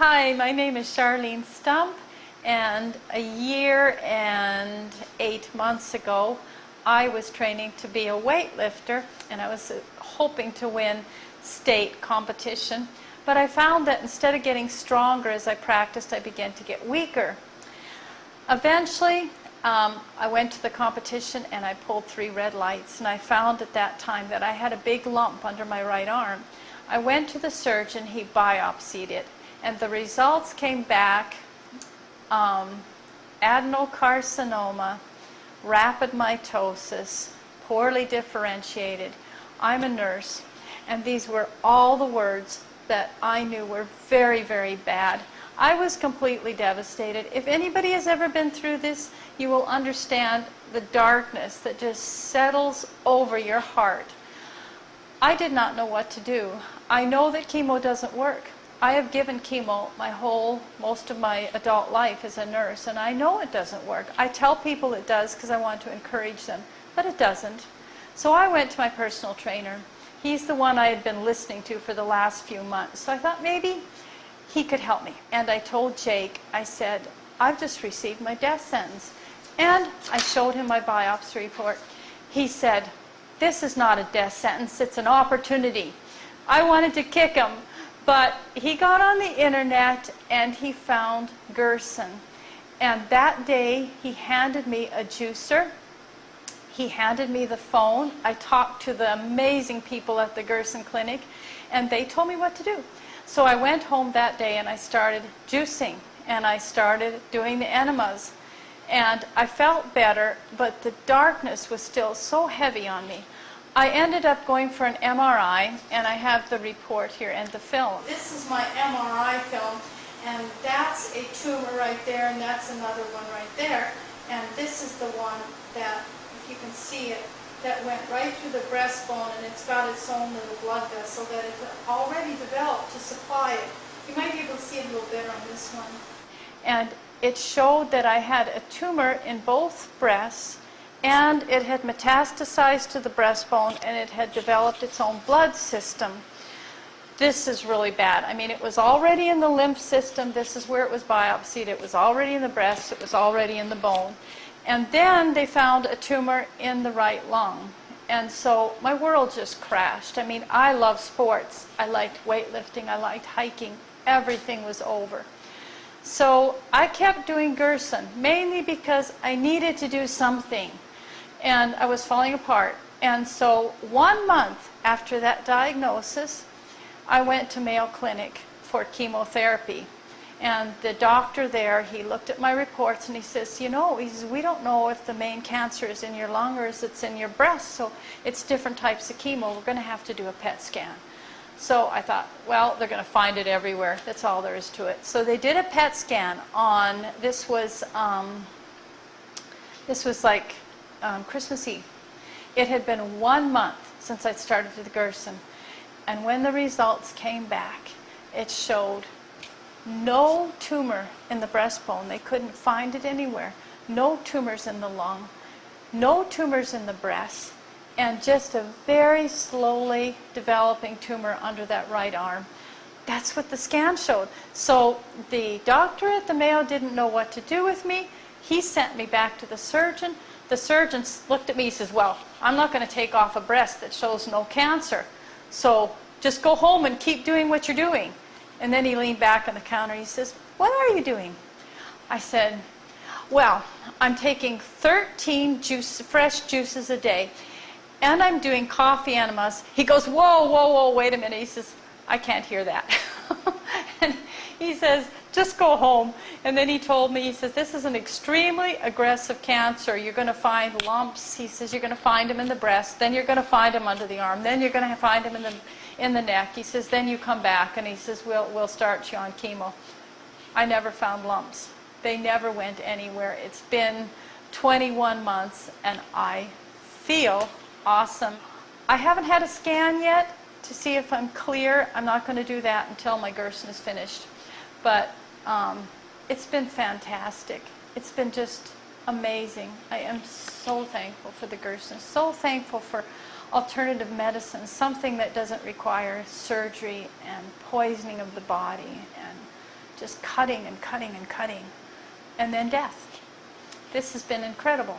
Hi, my name is Charlene Stump, and a year and 8 months ago I was training to be a weightlifter, and I was hoping to win state competition, but I found that instead of getting stronger as I practiced, I began to get weaker. Eventually I went to the competition and I pulled 3 red lights, and I found at that time that I had a big lump under my right arm. I went to the surgeon, he biopsied it, and the results came back adenocarcinoma, rapid mitosis, poorly differentiated. I'm a nurse, and these were all the words that I knew were very, very bad. I was completely devastated. If anybody has ever been through this, you will understand the darkness that just settles over your heart. I did not know what to do. I know that chemo doesn't work. I have given chemo most of my adult life as a nurse, and I know it doesn't work. I tell people it does because I want to encourage them, but it doesn't. So I went to my personal trainer. He's the one I had been listening to for the last few months. So I thought maybe he could help me. And I told Jake, I said, I've just received my death sentence. And I showed him my biopsy report. He said, this is not a death sentence, it's an opportunity. I wanted to kick him, but he got on the internet and he found Gerson. And that day he handed me a juicer. He handed me the phone. I talked to the amazing people at the Gerson Clinic, and they told me what to do. So I went home that day and I started juicing, and I started doing the enemas. And I felt better, but the darkness was still so heavy on me. I ended up going for an MRI, and I have the report here and the film. This is my MRI film, and that's a tumor right there, and that's another one right there. And this is the one that, if you can see it, that went right through the breastbone, and it's got its own little blood vessel that is already developed to supply it. You might be able to see it a little better on this one. And it showed that I had a tumor in both breasts, and it had metastasized to the breastbone, and it had developed its own blood system. This is really bad. I mean, it was already in the lymph system. This is where it was biopsied. It was already in the breast. It was already in the bone. And then they found a tumor in the right lung. And so my world just crashed. I mean, I love sports. I liked weightlifting. I liked hiking. Everything was over. So I kept doing Gerson, mainly because I needed to do something. And I was falling apart. And so 1 month after that diagnosis, I went to Mayo Clinic for chemotherapy. And the doctor there, he looked at my reports and he says, you know, we don't know if the main cancer is in your lung or if it's in your breast, so it's different types of chemo. We're going to have to do a PET scan. So I thought, well, they're going to find it everywhere. That's all there is to it. So they did a PET scan on, this was like Christmas Eve. It had been 1 month since I'd started the Gerson. And when the results came back, it showed no tumor in the breastbone. They couldn't find it anywhere. No tumors in the lung. No tumors in the breast. And just a very slowly developing tumor under that right arm. That's what the scan showed. So the doctor at the Mayo didn't know what to do with me. He sent me back to the surgeon. The surgeon looked at me, he says, well, I'm not going to take off a breast that shows no cancer. So just go home and keep doing what you're doing. And then he leaned back on the counter. He says, what are you doing? I said, well, I'm taking 13 fresh juices a day, and I'm doing coffee enemas. He goes, whoa, whoa, whoa, wait a minute. He says, I can't hear that. And he says, just go home. And then he told me, he says, this is an extremely aggressive cancer. You're going to find lumps. He says, you're going to find them in the breast. Then you're going to find them under the arm. Then you're going to find them in the neck. He says, then you come back. And he says, we'll start you on chemo. I never found lumps. They never went anywhere. It's been 21 months, and I feel awesome. I haven't had a scan yet to see if I'm clear. I'm not going to do that until my Gerson is finished. But it's been fantastic. It's been just amazing. I am so thankful for the Gerson, so thankful for alternative medicine, something that doesn't require surgery and poisoning of the body, and just cutting and cutting and cutting, and then death. This has been incredible.